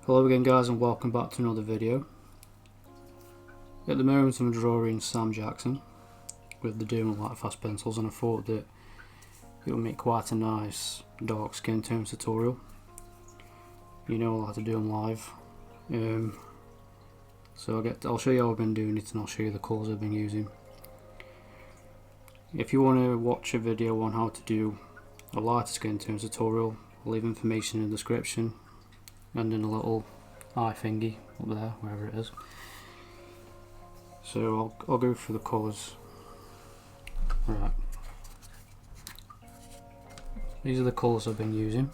Hello again guys, and welcome back to another video. At the moment I'm drawing Sam Jackson with the Derwent Lightfast Pencils, and I thought that it would make quite a nice dark skin tone tutorial. You know I like to do them live. So I'll show you how I've been doing it, and I'll show you the colours I've been using. If you want to watch a video on how to do a lighter skin tone tutorial, I'll leave information in the description and in a little eye thingy up there, wherever it is. So I'll go through the colours. Right. These are the colours I've been using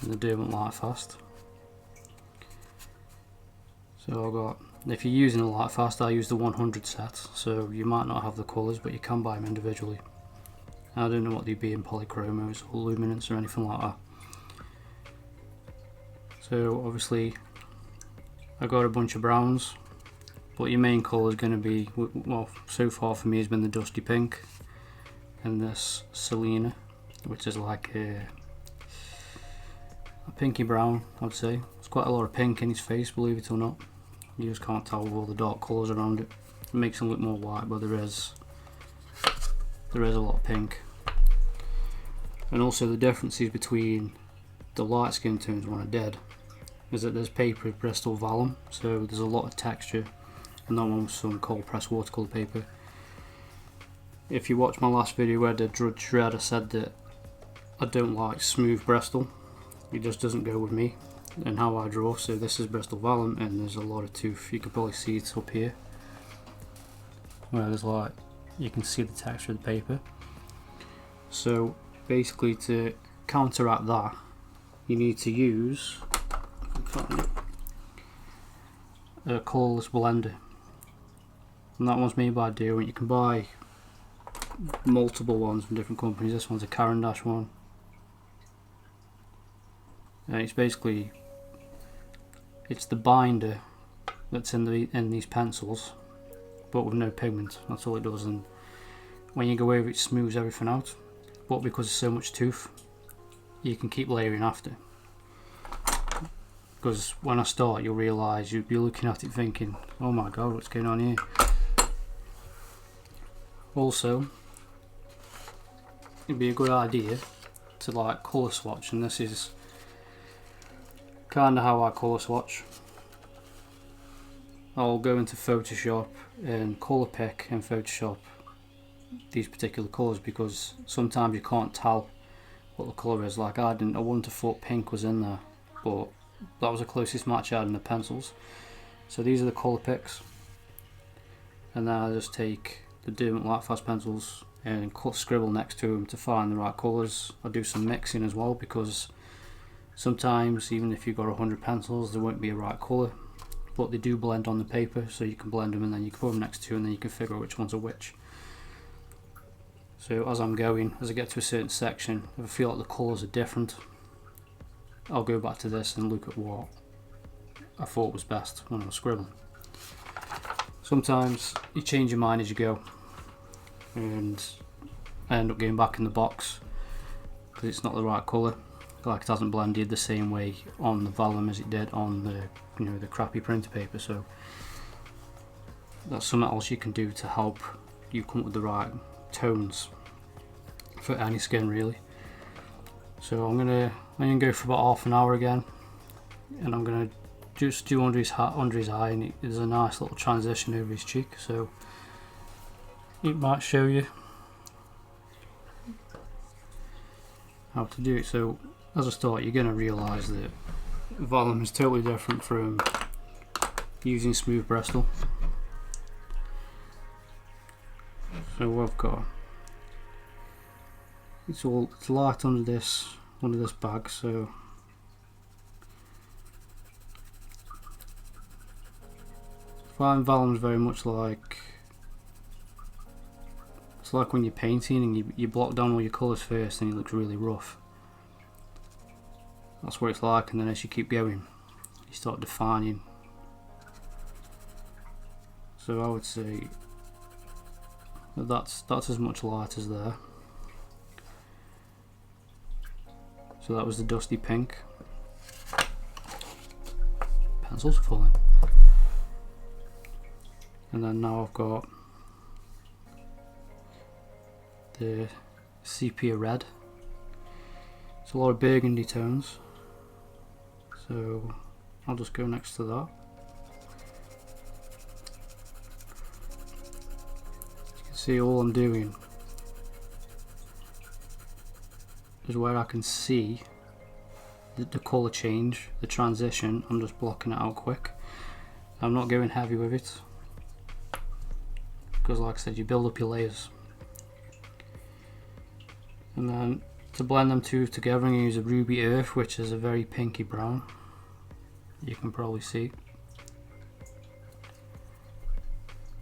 in the Derwent Lightfast. So I've got, if you're using a Lightfast, I use the 100 set, so you might not have the colours, but you can buy them individually. I don't know what they'd be in polychromos or luminance or anything like that. So obviously I got a bunch of browns, but your main colour is going to be, well, so far for me has been the Dusky Pink and this Sienna, which is like a pinky brown, I'd say. There's quite a lot of pink in his face, believe it or not. You just can't tell with all the dark colours around it. It makes him look more white, but there is a lot of pink. And also the differences between the light skin tones when are dead is that there's paper of Bristol Vellum, so there's a lot of texture, and that one was some cold pressed watercolour paper. If you watch my last video where I did Judge Dredd, I said that I don't like smooth Bristol. It just doesn't go with me and how I draw. So this is Bristol Vellum, and there's a lot of tooth. You can probably see it up here where there's like, you can see the texture of the paper. So basically, to counteract that, you need to use a colourless blender, and that one's made by Derwent. You can buy multiple ones from different companies. This one's a Caran d'Ache one, and it's basically, it's the binder that's in these pencils, but with no pigment. That's all it does, and when you go over it, smooths everything out. But because there's so much tooth, you can keep layering after. Because when I start, you'll realise, you'll be looking at it thinking, oh my god, what's going on here? Also, it'd be a good idea to like colour swatch, and this is kind of how I colour swatch. I'll go into Photoshop and colour pick in Photoshop these particular colours, because sometimes you can't tell what the colour is. Like I wouldn't have thought pink was in there, but that was the closest match I had in the pencils. So these are the colour picks, and then I just take the Derwent Lightfast pencils and scribble next to them to find the right colours. I do some mixing as well, because sometimes even if you've got 100 pencils, there won't be a right colour, but they do blend on the paper, so you can blend them and then you can put them next to, and then you can figure out which ones are which. So as I get to a certain section, if I feel like the colours are different, I'll go back to this and look at what I thought was best when I was scribbling. Sometimes you change your mind as you go, and I end up going back in the box because it's not the right colour. Like it hasn't blended the same way on the vellum as it did on the, the crappy printer paper. So that's something else you can do to help you come up with the right tones for any skin, really. So I'm gonna go for about half an hour again, and I'm gonna just do under his eye, and there's a nice little transition over his cheek, so it might show you how to do it. So as a start, you're gonna realise that vellum is totally different from using smooth Bristol. So what I've got, it's light under this bag, so fine. Vellum is very much like, it's like when you're painting and you block down all your colours first and it looks really rough. That's what it's like, and then as you keep going, you start defining. So I would say that's as much light as there. So that was the Dusky Pink. pencils fall in. And then now I've got the Sepia Red. It's a lot of burgundy tones, so I'll just go next to that. You can see all I'm doing is where I can see the colour change, the transition, I'm just blocking it out quick. I'm not going heavy with it, because like I said, you build up your layers. And then to blend them two together, I'm going to use a Ruby Earth, which is a very pinky brown. You can probably see.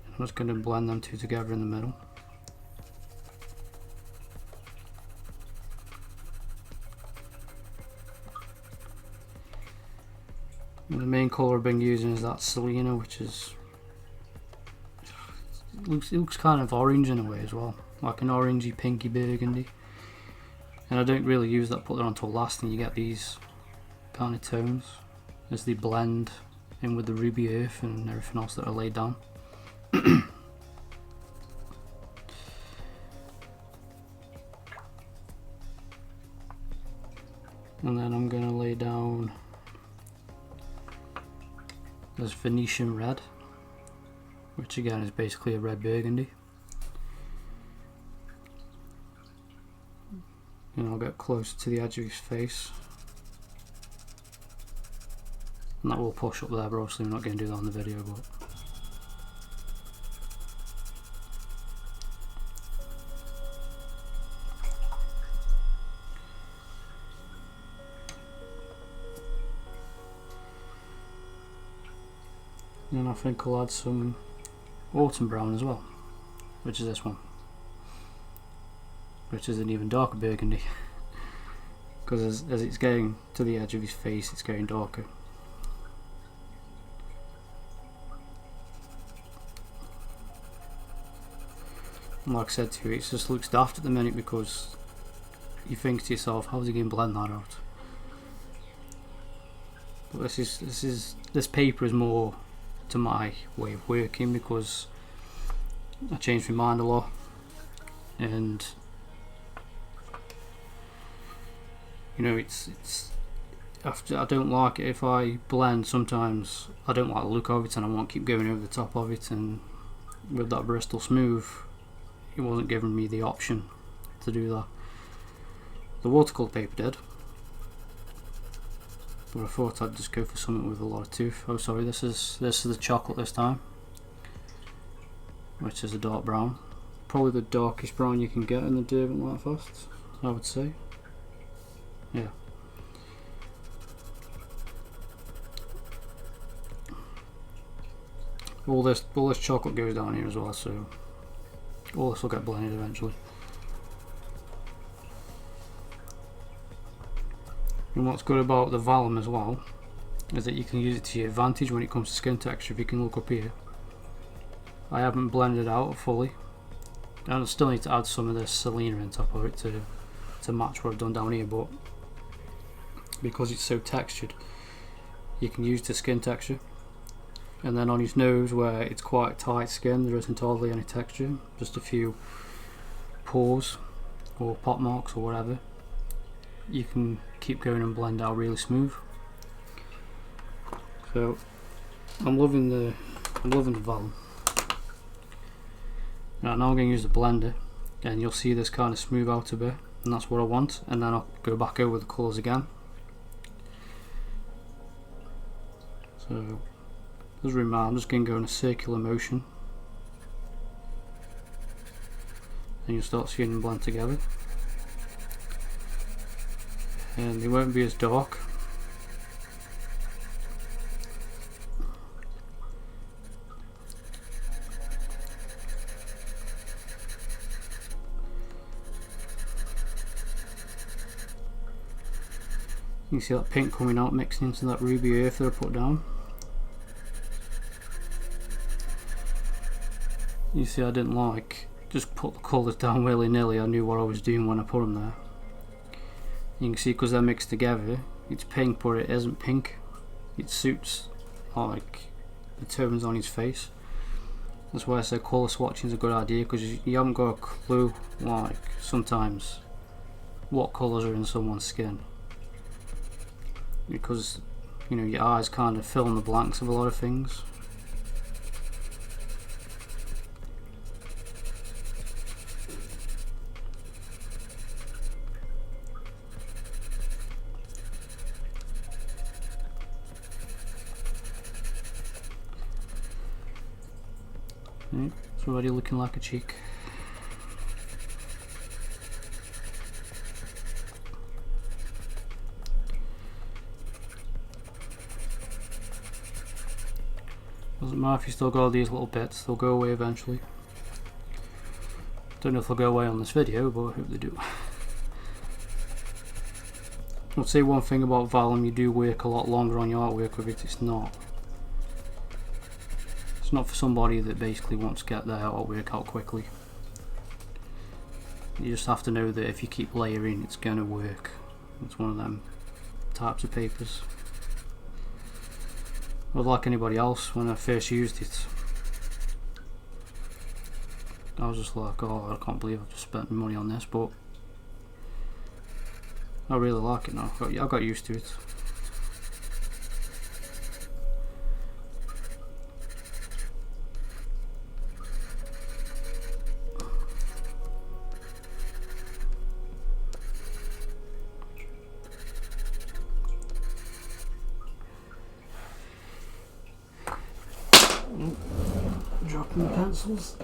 I'm just going to blend them two together in the middle. And the main colour I've been using is that Sienna, which is it looks kind of orange in a way as well, like an orangey pinky burgundy. And I don't really use that, put that on until last, and you get these kind of tones as they blend in with the Ruby Earth and everything else that I laid down. And then I'm going to lay down this Venetian Red, which again is basically a red burgundy. And I'll get close to the edge of his face, and that will push up there, but obviously I'm not going to do that on the video. But and I think I'll add some autumn brown as well, which is this one, which is an even darker burgundy, because as it's getting to the edge of his face, it's getting darker. And like I said to you, it just looks daft at the minute, because you think to yourself, how's he going to blend that out? But this paper is more to my way of working, because I change my mind a lot, and you know, it's after I don't like it if I blend. Sometimes I don't like the look of it, and I want to keep going over the top of it. And with that Bristol Smooth, it wasn't giving me the option to do that. The watercolour paper did, but I thought I'd just go for something with a lot of tooth. Oh, sorry, this is the chocolate this time, which is a dark brown, probably the darkest brown you can get in the Derwent Lightfast, I would say. Yeah. All this chocolate goes down here as well, so all this will get blended eventually. And what's good about the vellum as well is that you can use it to your advantage when it comes to skin texture. If you can look up here, I haven't blended out fully, and I still need to add some of this Sienna on top of it to match what I've done down here, but because it's so textured, you can use the skin texture. And then on his nose, where it's quite tight skin, there isn't hardly any texture, just a few pores or pot marks or whatever, you can keep going and blend out really smooth. So I'm loving the vellum. Right, now I'm going to use the blender, and you'll see this kind of smooth out a bit, and that's what I want. And then I'll go back over the colours again. So just remember, I'm just going to go in a circular motion, and you'll start seeing them blend together, and they won't be as dark. You can see that pink coming out, mixing into that ruby earth that I put down. You see, I didn't just put the colours down willy-nilly. I knew what I was doing when I put them there. You can see, because they're mixed together, it's pink, but it isn't pink. It suits like the tones on his face. That's why I say colour swatching is a good idea, because you haven't got a clue, like, sometimes what colours are in someone's skin, because, you know, your eyes kind of fill in the blanks of a lot of things. Right, it's already looking like a cheek. Doesn't matter if you still got all these little bits, they'll go away eventually. Don't know if they'll go away on this video, but I hope they do. I'll say one thing about vellum: you do work a lot longer on your artwork with it. It's not for somebody that basically wants to get their artwork out quickly. You just have to know that if you keep layering, it's going to work. It's one of them types of papers. But like anybody else, when I first used it, I was just like, oh, I can't believe I've just spent money on this, but I really like it now. I got used to it. Dropping the pencils.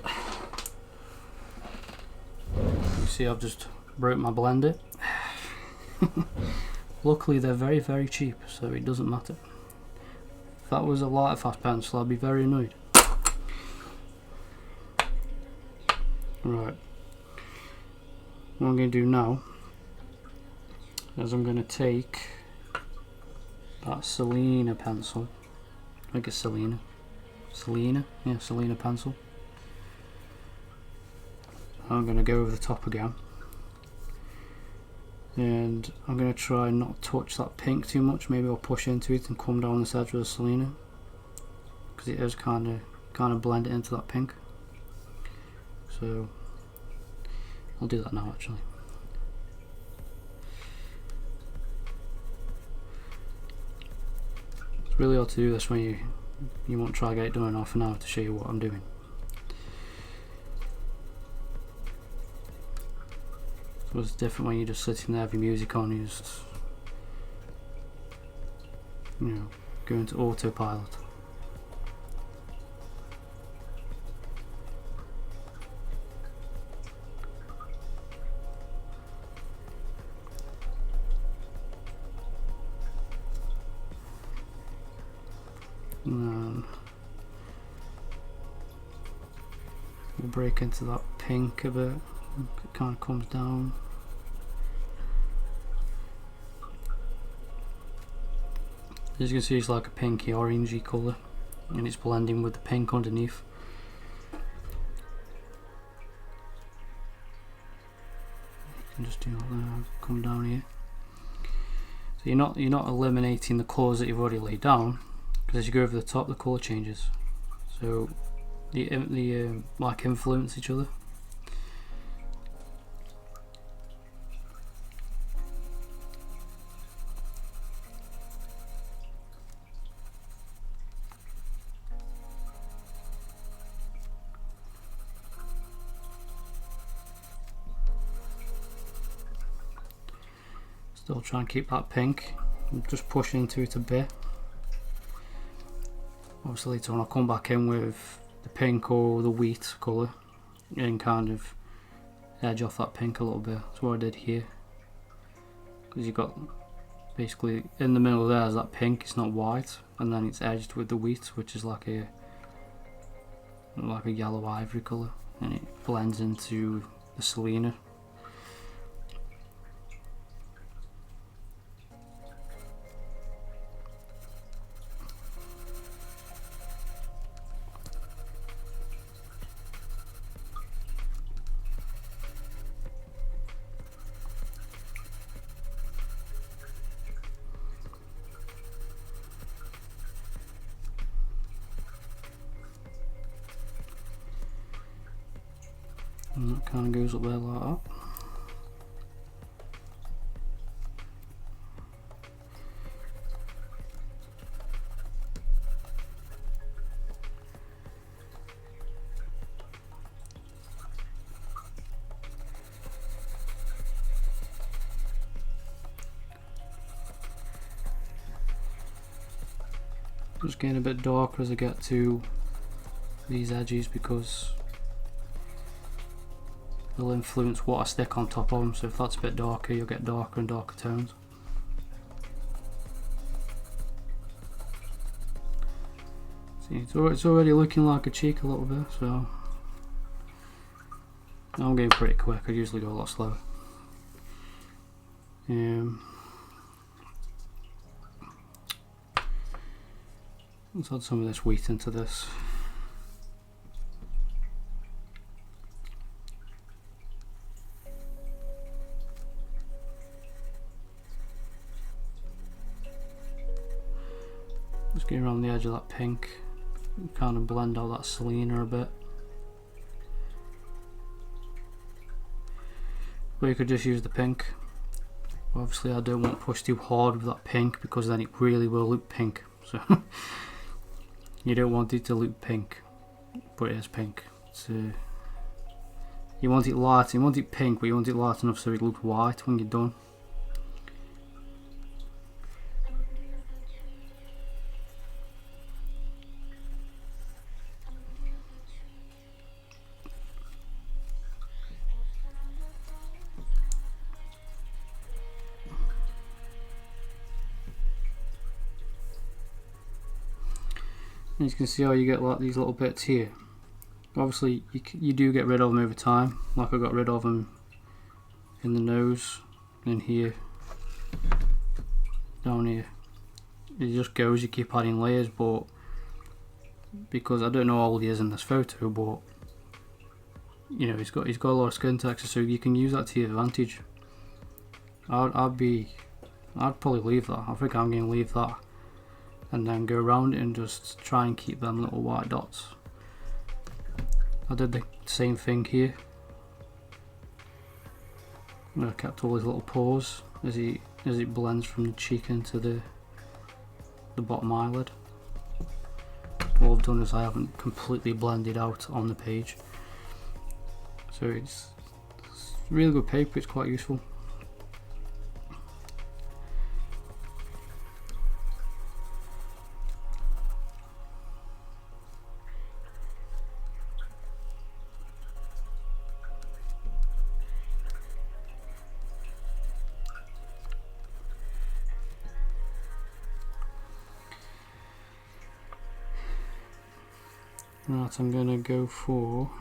You see, I've just broke my blender. Luckily they're very, very cheap, so it doesn't matter. If that was a Lightfast pencil, I'd be very annoyed. Right, what I'm going to do now is I'm going to take that Sienna pencil. I think it's Sienna. Yeah, Sienna pencil. I'm going to go over the top again, and I'm going to try and not touch that pink too much. Maybe I'll push into it and come down this edge with the Sienna, because it is kind of blend it into that pink. So I'll do that now actually. It's really hard to do this when you won't try to get it done in half an hour to show you what I'm doing. So it's different when you're just sitting there with your music on, you just, you know, go into autopilot. And then we'll break into that pink a bit. It kind of comes down. As you can see, it's like a pinky orangey colour, and it's blending with the pink underneath. You can just do that there, come down here. So you're not eliminating the colours that you've already laid down, because as you go over the top, the colour changes. So they like influence each other. Still try and keep that pink. I'm just pushing into it a bit. Obviously later on I'll come back in with the pink or the wheat colour and kind of edge off that pink a little bit. That's what I did here. Because you've got basically in the middle there is that pink, it's not white, and then it's edged with the wheat, which is like a yellow ivory colour, and it blends into the Sienna. And that kind of goes up there like that. Just getting a bit darker as I get to these edges because they'll influence what I stick on top of them, so if that's a bit darker you'll get darker and darker tones. See, it's already looking like a cheek a little bit, so I'm getting pretty quick. I usually go a lot slower. Let's add some of this wheat into this. Just get around the edge of that pink, kind of blend out that Sienna a bit. Or you could just use the pink. Obviously I don't want to push too hard with that pink because then it really will look pink. So you don't want it to look pink, but it is pink. So you want it light, you want it pink, but you want it light enough so it looks white when you're done. And you can see how you get like these little bits here. Obviously you do get rid of them over time, like I got rid of them in the nose and here, down here. It just goes, you keep adding layers, but because I don't know how old he is in this photo, but you know he's got a lot of skin texture, so you can use that to your advantage. I'd probably leave that. I think I'm going to leave that and then go around it and just try and keep them little white dots. I did the same thing here. I kept all his little pores as it blends from the cheek into the bottom eyelid. All I've done is I haven't completely blended out on the page. So it's really good paper, it's quite useful. Right, I'm going to go for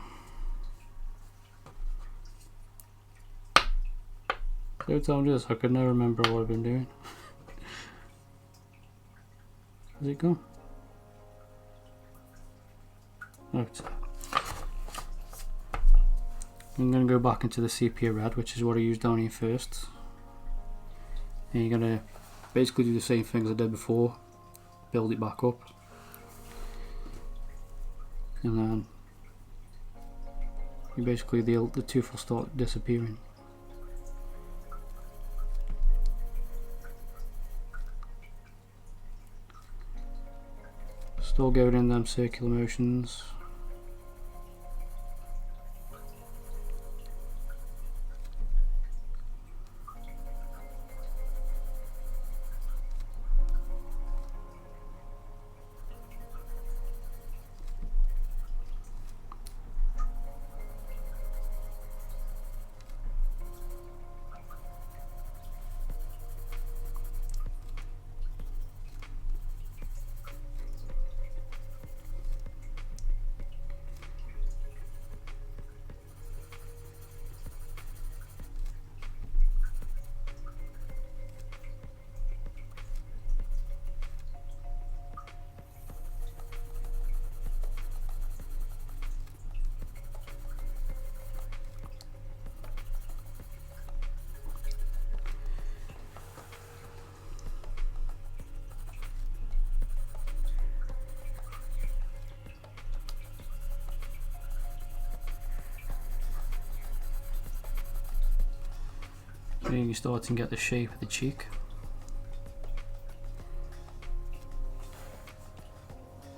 every time I do this I could never remember what I've been doing. Has it gone? Right. I'm going to go back into the Sepia Red, which is what I used down here first. And you're going to basically do the same thing as I did before, build it back up. And then you basically the tooth will start disappearing. Still going in them circular motions. and you're starting to get the shape of the cheek.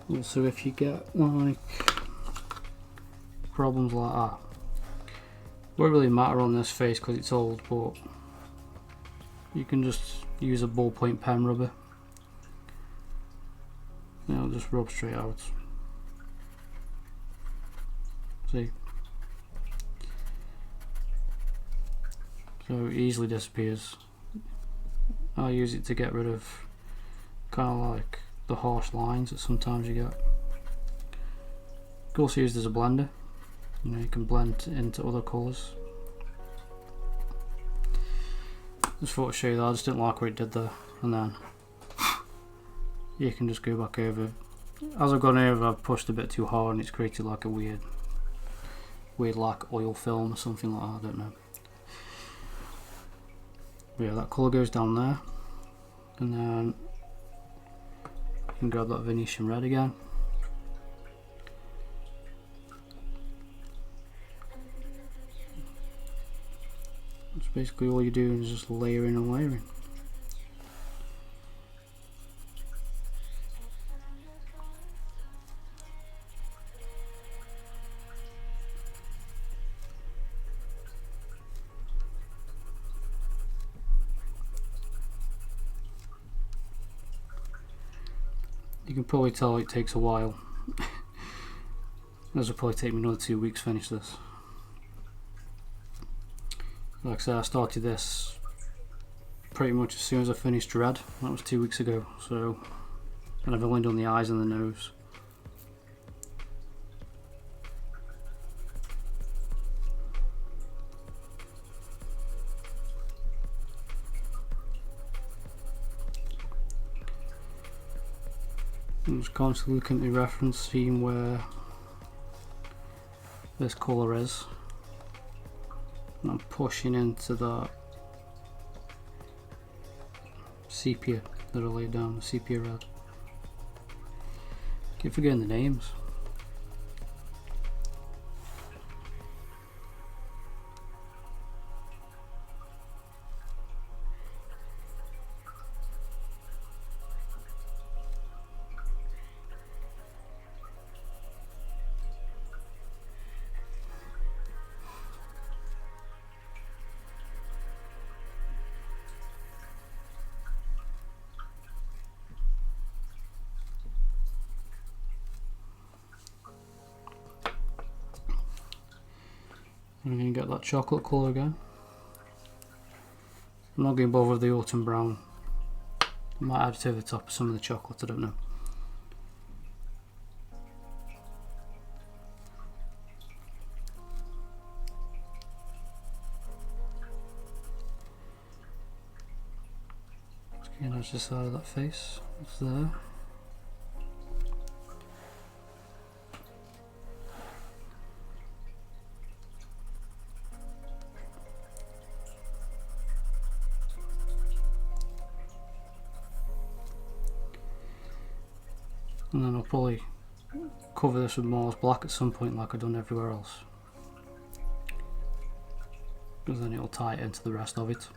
Also, if you get like problems like that, it won't really matter on this face because it's old, but you can just use a ballpoint pen rubber. It'll just rub straight out. See? So it easily disappears. I use it to get rid of kind of like the harsh lines that sometimes you get. You can also use it as a blender. You know, you can blend into other colours. Just thought to show you that. I just didn't like what it did there, and then you can just go back over. As I've gone over, I've pushed a bit too hard and it's created like a weird like oil film or something like that, I don't know. But yeah, that colour goes down there, and then you can grab that Venetian Red again. It's basically all you're doing is just layering and layering. You can probably tell it takes a while. This will probably take me another 2 weeks to finish this. Like I said, I started this pretty much as soon as I finished Dredd. That was 2 weeks ago. So, and I've only done the eyes and the nose. I'm just constantly looking at the reference, seeing where this colour is, and I'm pushing into that sepia that I laid down, the sepia red. Keep forgetting the names. I'm going to get that chocolate colour again. I'm not going to bother with the autumn brown. I might add it over the top of some of the chocolate, I don't know. Just getting out the side of that face. It's there. And then I'll probably cover this with Mars Black at some point like I've done everywhere else. Because then it'll tie it into the rest of it.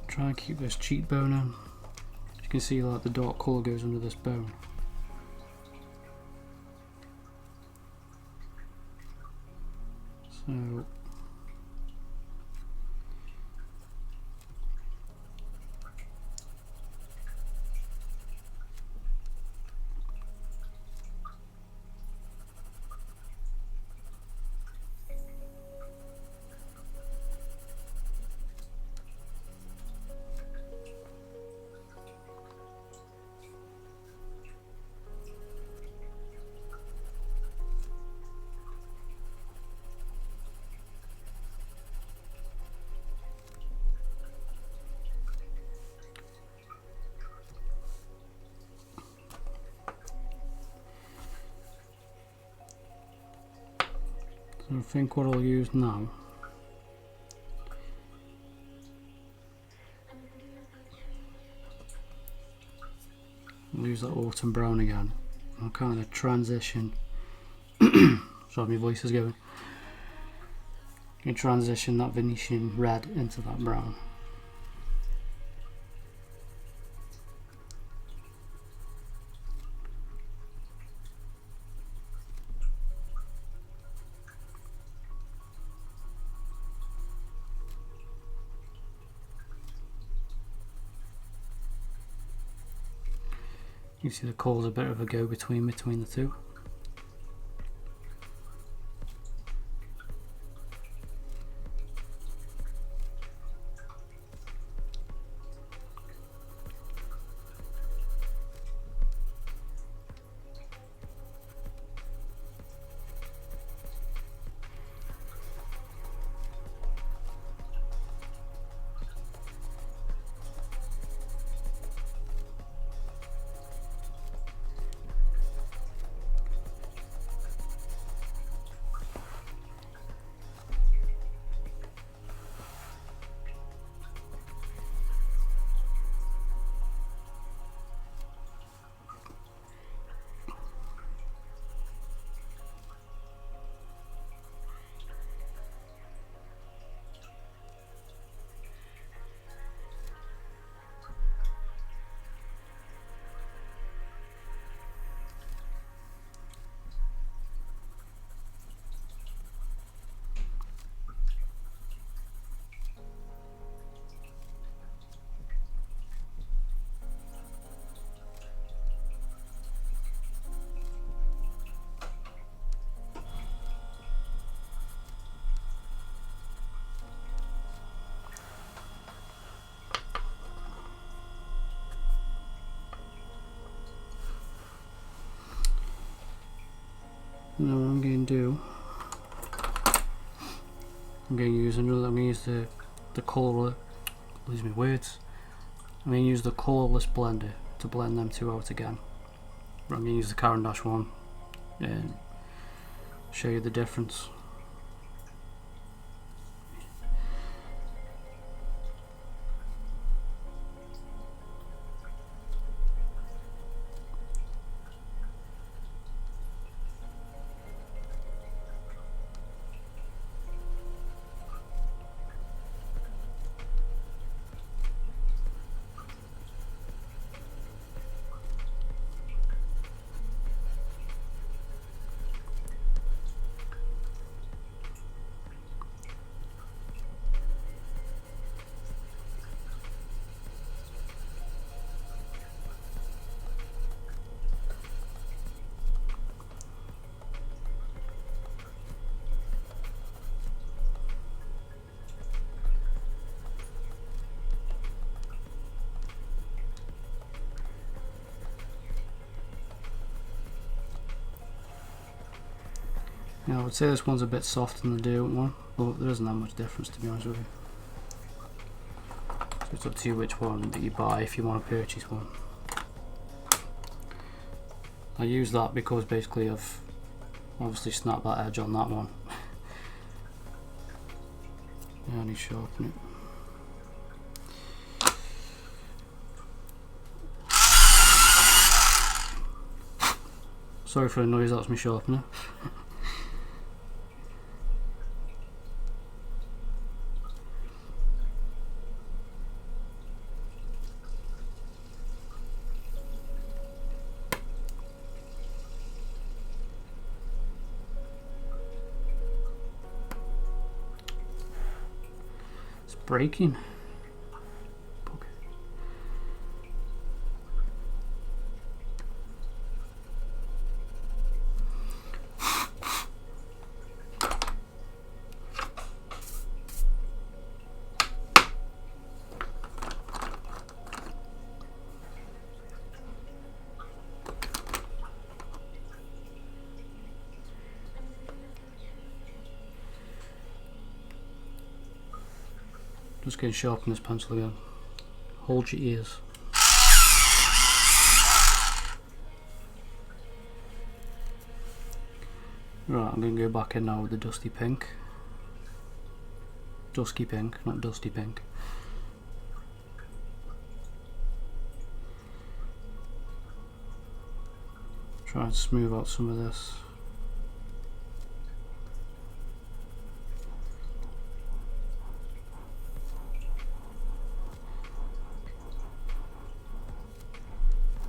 Try and keep this cheekbone in. You can see like the dark colour goes under this bone. So So I think what I'll use now, I'll use that autumn brown again. I'll kind of transition. Sorry, my voice is going. You transition that Venetian red into that brown. You see the colour's a bit of a go between the two. Now what I'm going to do, I'm going to use the colour, lose my words, I'm going to use the colourless blender to blend them two out again. But I'm going to use the Caran d'Ache one and show you the difference. Now I would say this one's a bit softer than the Derwent one, but there isn't that much difference, to be honest with you. So it's up to you which one that you buy if you want to purchase one. I use that because basically I've obviously snapped that edge on that one. Yeah, I need to sharpen it. Sorry for the noise, that's me sharpener. It's breaking. Just going to sharpen this pencil again. Hold your ears. Right, I'm going to go back in now with the Dusky Pink. Dusky Pink, not Dusty Pink. Try and smooth out some of this.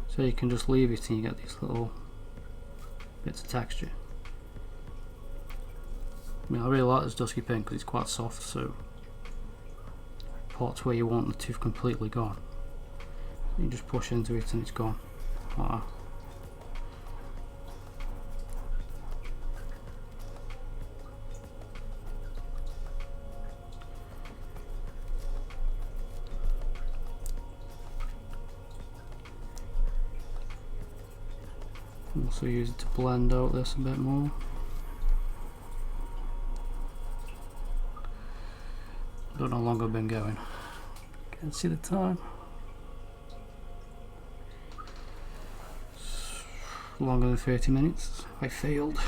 So you can just leave it and you get these little bits of texture. I mean, I really like this Dusky Pink because it's quite soft, so parts where you want the tooth completely gone, you just push into it and it's gone, like that. Also use it to blend out this a bit more. Don't know how long I've been going. Can't see the time. It's longer than 30 minutes. I failed.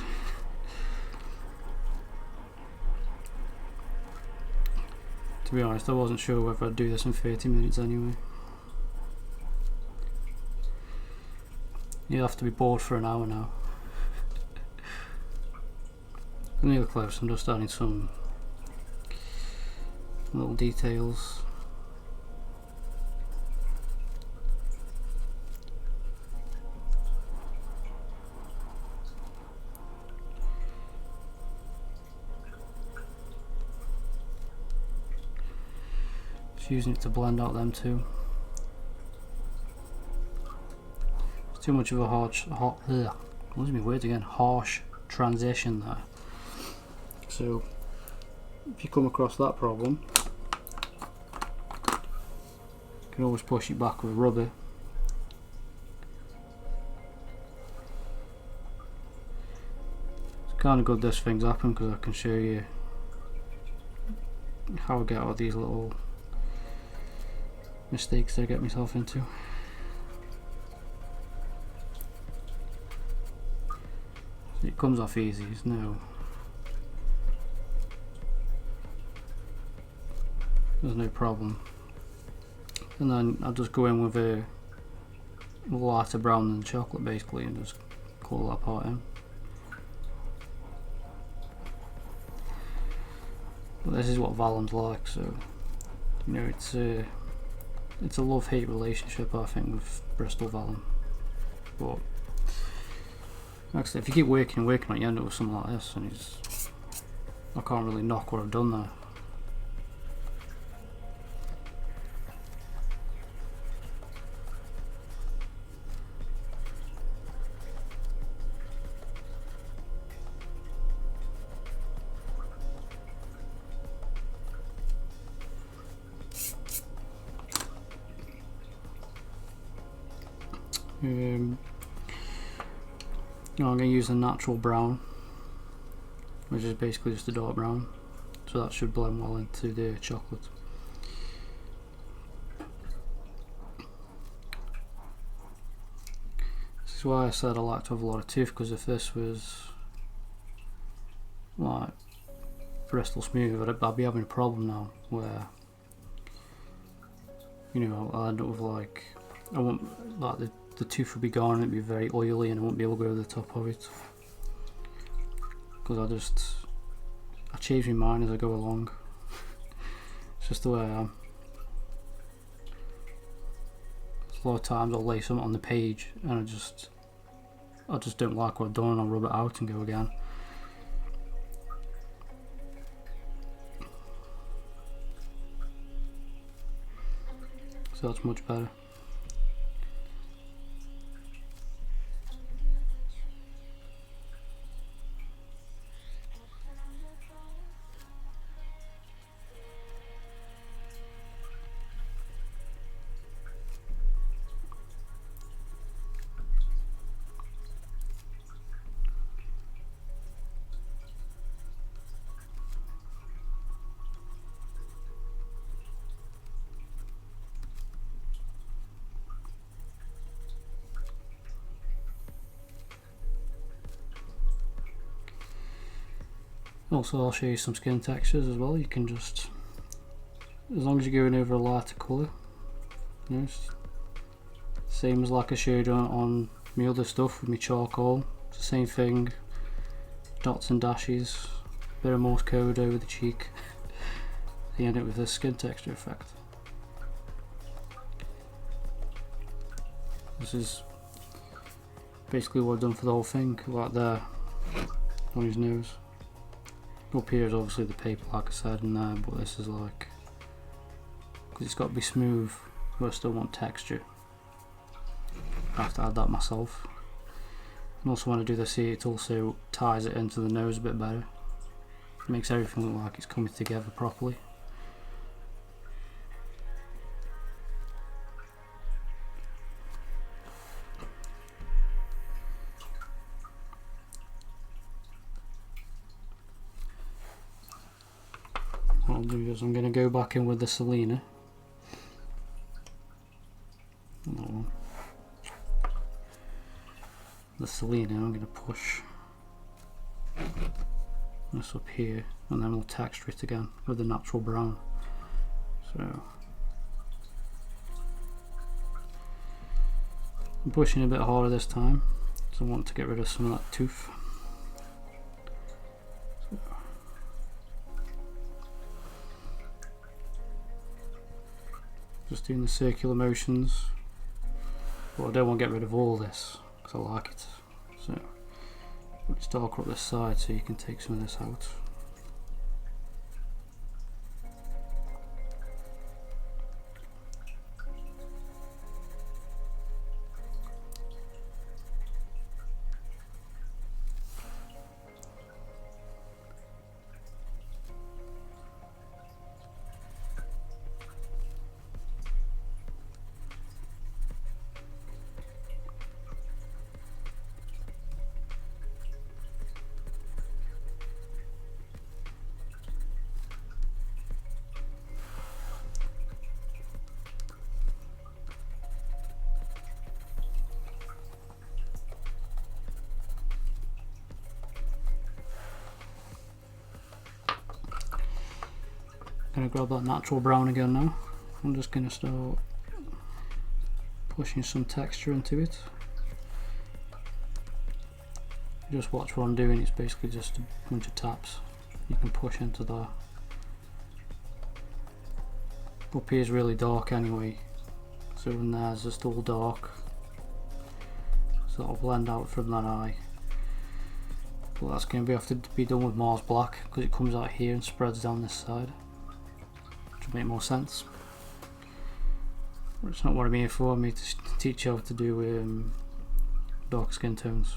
To be honest, I wasn't sure whether I'd do this in 30 minutes anyway. You have to be bored for an hour now. I'm nearly close. I'm just adding some little details. Just using it to blend out them too. It's too much of a harsh transition there. So if you come across that problem, you can always push it back with rubber. It's kind of good this thing's happened because I can show you how I get out of these little mistakes that I get myself into. So it comes off easy, there's no problem. And then I'll just go in with a lighter brown than chocolate basically and just colour that part in. But this is what Vellum's like, so you know it's a love-hate relationship I think with Bristol Vellum. But actually if you keep working on it you end up with something like this and I can't really knock what I've done there. I'm going to use a natural brown, which is basically just a dark brown, so that should blend well into the chocolate. This is why I said I like to have a lot of tooth, because if this was like Bristol Smooth, I'd be having a problem now where, you know, I'll end up with like, I want like the tooth would be gone and it'd be very oily and I won't be able to go over the top of it, because I change my mind as I go along. It's just the way I am. A lot of times I'll lay something on the page and I just don't like what I've done and I'll rub it out and go again. So that's much better. Also, I'll show you some skin textures as well. You can just, as long as you're going over a lighter colour, you know, same as like I showed on my other stuff with my charcoal. It's the same thing, dots and dashes, bit of Morse code over the cheek. You end it with this skin texture effect. This is basically what I've done for the whole thing, like there on his nose. Up here is obviously the paper, like I said, in there, but this is like, because it's got to be smooth, but I still want texture. I have to add that myself. And also when I do this here, it also ties it into the nose a bit better. It makes everything look like it's coming together properly. What I'll do is I'm going to go back in with the Sienna. The Sienna, I'm going to push this up here, and then we'll texture it again with the natural brown. So I'm pushing a bit harder this time, so I want to get rid of some of that tooth. Just doing the circular motions, but I don't want to get rid of all this because I like it. So it's darker up this side so you can take some of this out. I'm going to grab that natural brown again now. I'm just going to start pushing some texture into it. Just watch what I'm doing, it's basically just a bunch of taps. You can push into that. Up here is really dark anyway, so in there's just all dark. So that'll blend out from that eye. But that's going to have to be done with Mars Black because it comes out here and spreads down this side. Which will make more sense. But it's not what I'm here for. I'm here to teach you how to do dark skin tones.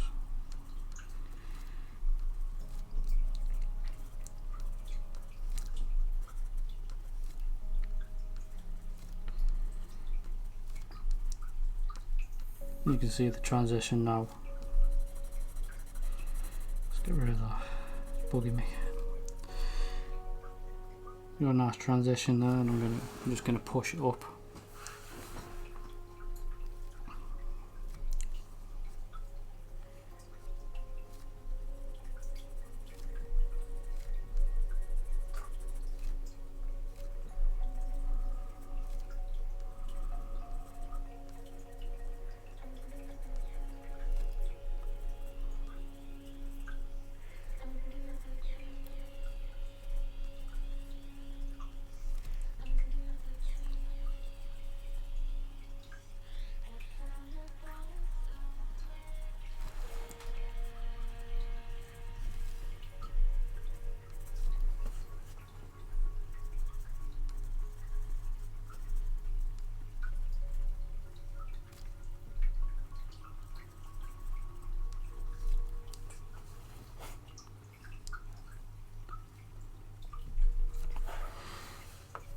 You can see the transition now. Let's get rid of that. It's bugging me. Got a nice transition there, and I'm just gonna push it up.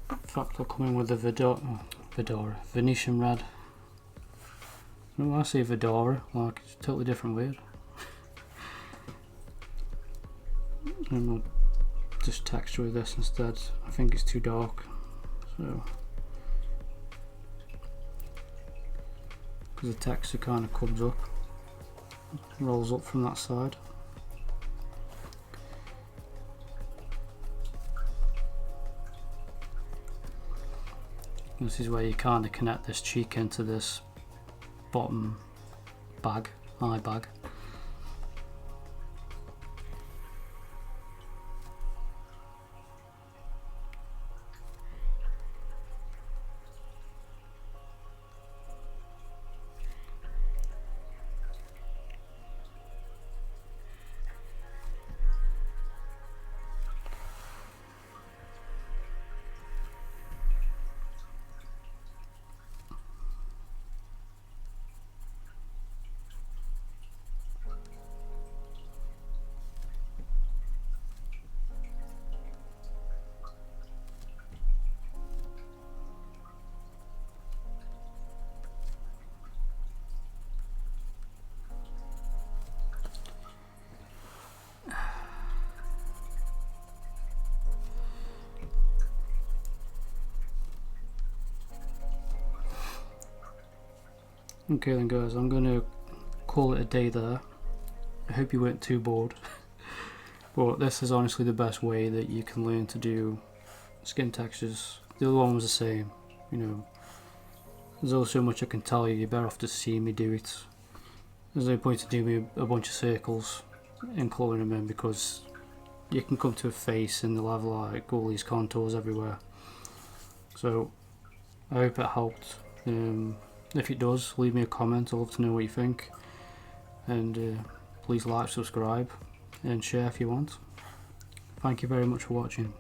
In fact, I'll come in with the Venetian Red. No, I say Vedora, like it's a totally different word. And we'll just texture with this instead. I think it's too dark, so because the texture kind of comes up, rolls up from that side. This is where you kind of connect this cheek into this bottom bag, eye bag. Okay then guys, I'm going to call it a day there. I hope you weren't too bored. But this is honestly the best way that you can learn to do skin textures. The other one was the same, you know. There's only so much I can tell you, you're better off to see me do it. There's no point to do me a bunch of circles and colouring them in, because you can come to a face and they'll have like all these contours everywhere. So I hope it helped. If it does, leave me a comment. I'd love to know what you think, and please like, subscribe and share if you want. Thank you very much for watching.